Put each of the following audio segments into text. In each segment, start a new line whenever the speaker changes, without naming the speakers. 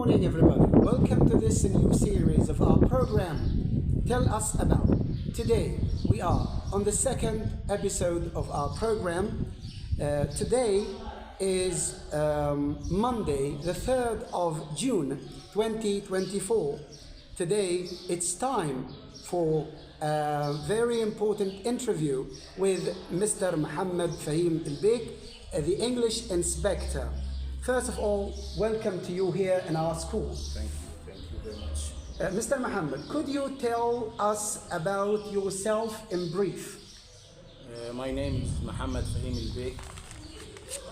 morning, everybody. Welcome to this new series of our program, Tell Us About. Today, we are on the second episode of our program. Today is Monday, the 3rd of June, 2024. Today, it's time for a very important interview with Mr. Mohammed Fahim El-Beik, the English inspector. First of all, welcome to you here in our school.
Thank you very much.
Mr. Mohammed, could you tell us about yourself in brief?
My name is Mohammed Fahim El-Beik.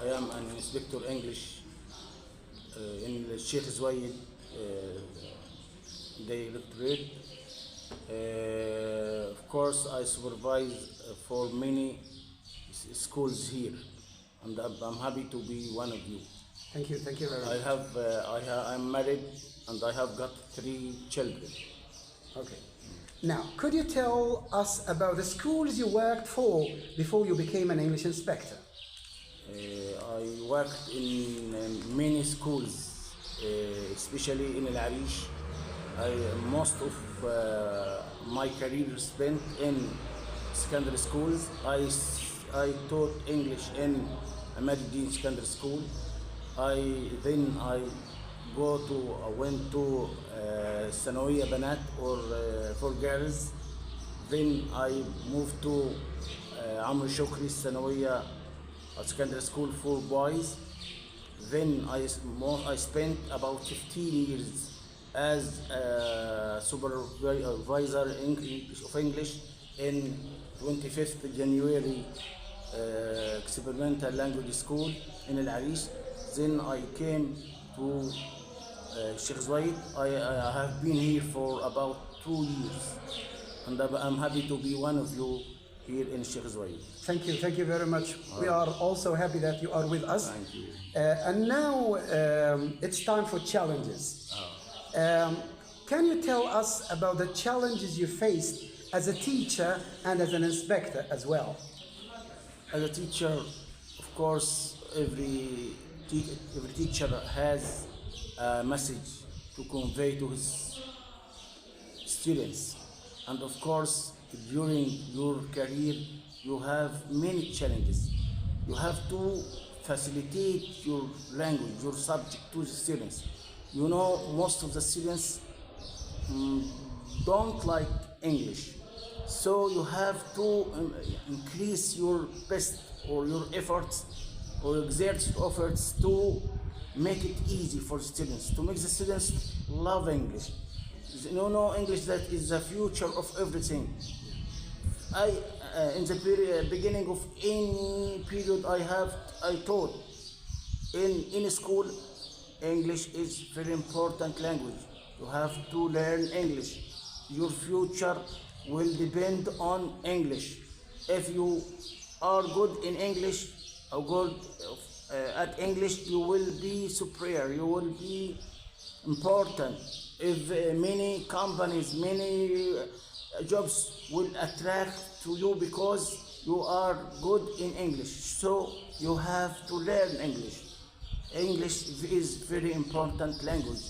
I am an inspector English in Sheikh Zayed Directorate. Of course, I supervise for many schools here, and I'm happy to be one of you.
Thank you very much.
I'm married and I have got 3 children.
Okay. Now, could you tell us about the schools you worked for before you became an English inspector?
I worked in many schools, especially in Al Arish. Most of my career spent in secondary schools. I taught English in Ahmad-Din Secondary School. I went to Sanawiyya Banat or for girls. Then I moved to Amr Shukri Sanawiyya Secondary School for boys. Then I spent about 15 years as a supervisor of English in 25th January Experimental Language School in Al Arish. Then I came to Sheikh Zayed. I have been here for about 2 years, and I'm happy to be one of you here in Sheikh Zayed.
Thank you very much. We are also happy that you are with us.
Thank you.
And now it's time for challenges. Can you tell us about the challenges you faced as a teacher and as an inspector as well?
As a teacher, of course, every teacher has a message to convey to his students, and of course during your career you have many challenges. You have to facilitate your language, your subject to the students. You know, most of the students don't like English, so you have to increase your best or your efforts or exert efforts to make it easy for students, to make the students love English. You know, English, that is the future of everything. In the beginning of any period I taught in school, English is very important language. You have to learn English. Your future will depend on English. If you are good in English, or good at English, you will be superior, you will be important. If many companies, many jobs will attract to you because you are good in English. So you have to learn English. English is very important language.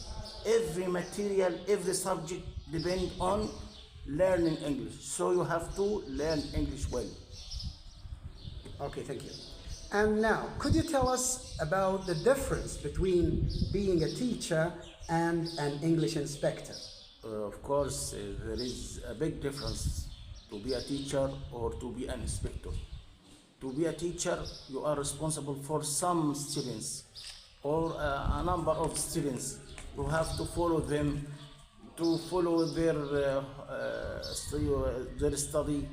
Every material, every subject depends on learning English. So you have to learn English well.
Okay, thank you. And now, could you tell us about the difference between being a teacher and an English inspector?
Of course, there is a big difference to be a teacher or to be an inspector. To be a teacher, you are responsible for some students or a number of students. You have to follow them, to follow their study,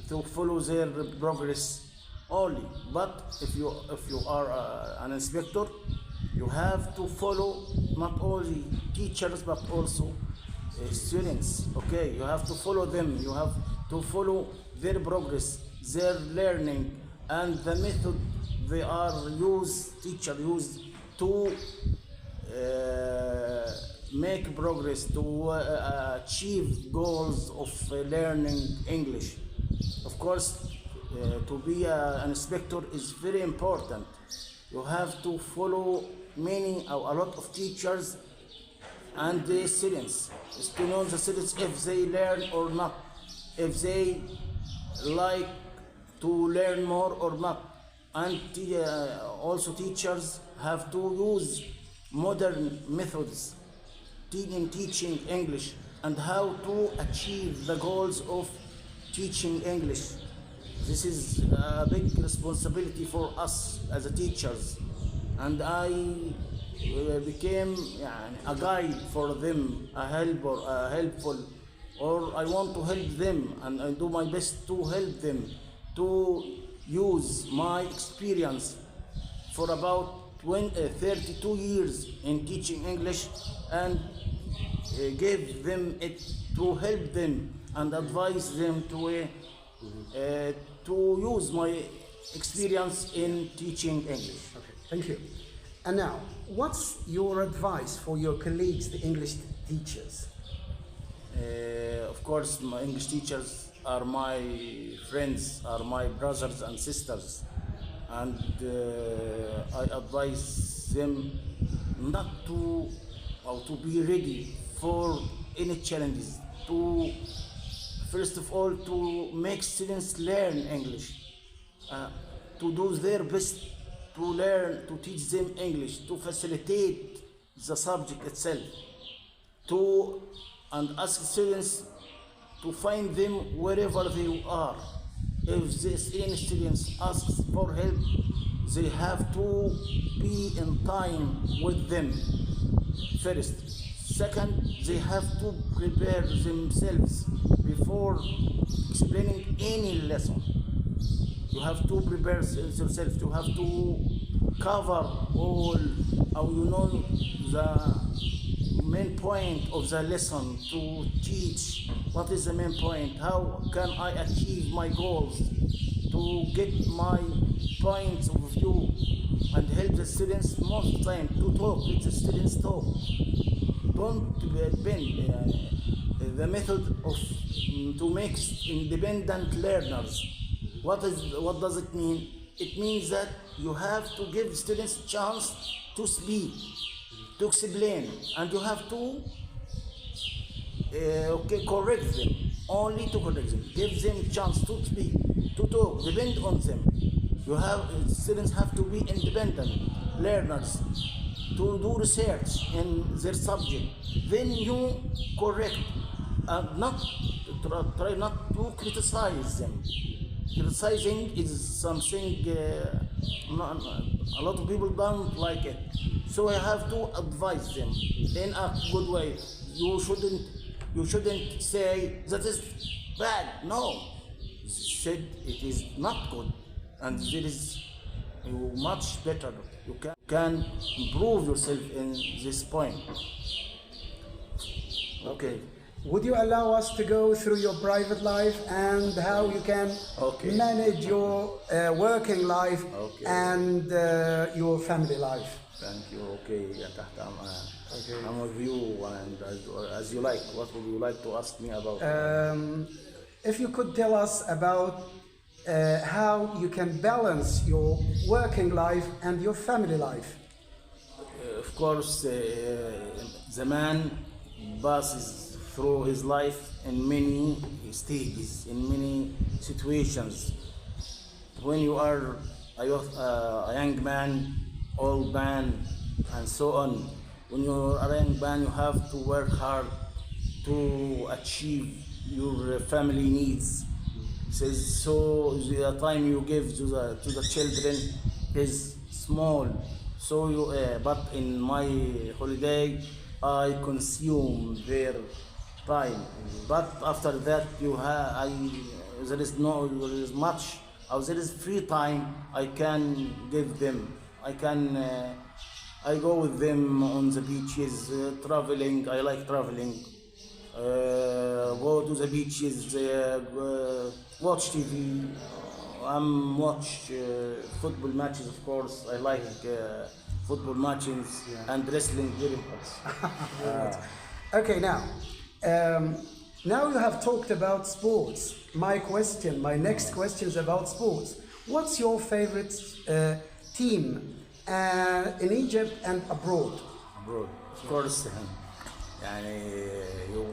to follow their progress only. But if you are an inspector, you have to follow not only teachers but also students. Okay, you have to follow them. You have to follow their progress, their learning, and the method teacher use to make progress, to achieve goals of learning English. Of course, to be an inspector is very important. You have to follow a lot of teachers and the students is to know the students if they learn or not, if they like to learn more or not. And also teachers have to use modern methods in teaching English and how to achieve the goals of teaching English. This is a big responsibility for us as a teachers, and I became a guide for them, a helpful, or I want to help them, and I do my best to help them to use my experience for about 32 years in teaching English, and give them it to help them and advise them to use my experience in teaching English.
Okay, thank you. And now, what's your advice for your colleagues, the English teachers?
Of course, my English teachers are my friends, are my brothers and sisters, and I advise them not to, or to be ready for any challenges. To first of all, to make students learn English, to do their best to learn, to teach them English, to facilitate the subject itself, and ask students to find them wherever they are. If any students asks for help, they have to be in time with them first. Second, they have to prepare themselves before explaining any lesson. You have to prepare yourself. You have to cover all, the main point of the lesson, to teach what is the main point, how can I achieve my goals, to get my points of view, and help the students most time to talk. Let the students talk. Don't bend the method of to make independent learners. What does it mean? It means that you have to give students a chance to speak, to explain, and you have to correct them. Only to correct them. Give them a chance to speak, to talk. Depend on them. Students have to be independent learners, to do research in their subject. Then you correct, and not try not to criticize them. Criticizing is something a lot of people don't like it. So I have to advise them in a good way. You shouldn't say that is bad. No, said it is not good, and there is much better. You can improve yourself in this point. Okay.
Would you allow us to go through your private life and how you can manage your working life and your family life?
Thank you. Okay. I'm with you, and as you like. What would you like to ask me about?
If you could tell us about how you can balance your working life and your family life.
Of course, the man passes through his life in many stages, in many situations. When you are a young man, old man, and so on, when you are a young man, you have to work hard to achieve your family needs. So the time you give to the children is small. So but in my holiday, I consume their time. But after that, there is much. There is free time I can give them. I go with them on the beaches, traveling. I like traveling. Go to the beaches, watch TV, watch football matches, of course. I like football matches and wrestling very much.
Okay, now you have talked about sports. My next question is about sports. What's your favorite team in Egypt and abroad?
Abroad, of course. يعني you,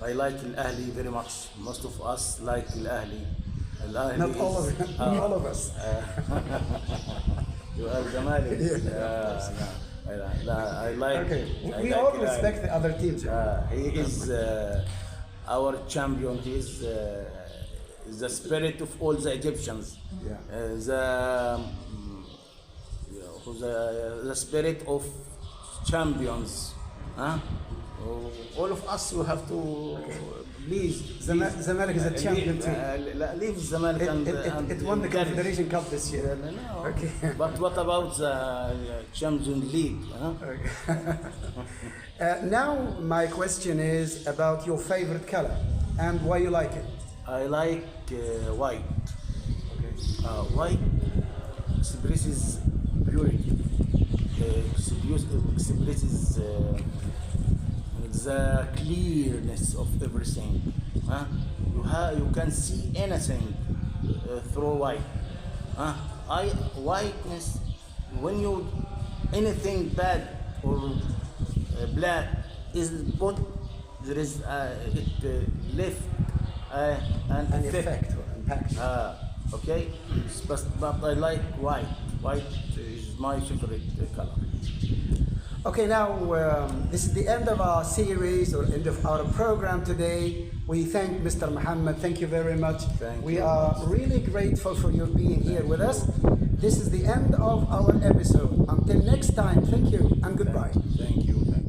I like الأهلي very much. Most of us like الأهلي. الأهلي
Not all of
is-
it, not all of us.
You are Zamalek. I like.
Okay,
I
we
like
all
الأهلي.
respect the other teams.
He is our champion. He is the spirit of all the Egyptians.
Yeah.
The spirit of champions. Huh? All of us we have to please.
Zamalek is a champion team.
لا, leave Zamalek and
It won the
encourage.
Confederation Cup this year.
No.
Okay.
But what about the Champions League? Huh?
Now my question is about your favorite color and why you like it.
I like white.
Okay.
White expresses purity. Expresses the clearness of everything. Huh? You can see anything through white. Whiteness, when you anything bad or black is put, there is it left an
Effect or impact.
Okay, but I like white. White is my favorite color.
Okay, now this is the end of our series or end of our program today. We thank Mr. Muhammad. Thank you very much. We are really grateful for your being here with us. This is the end of our episode. Until next time, thank you and goodbye.
Thank you.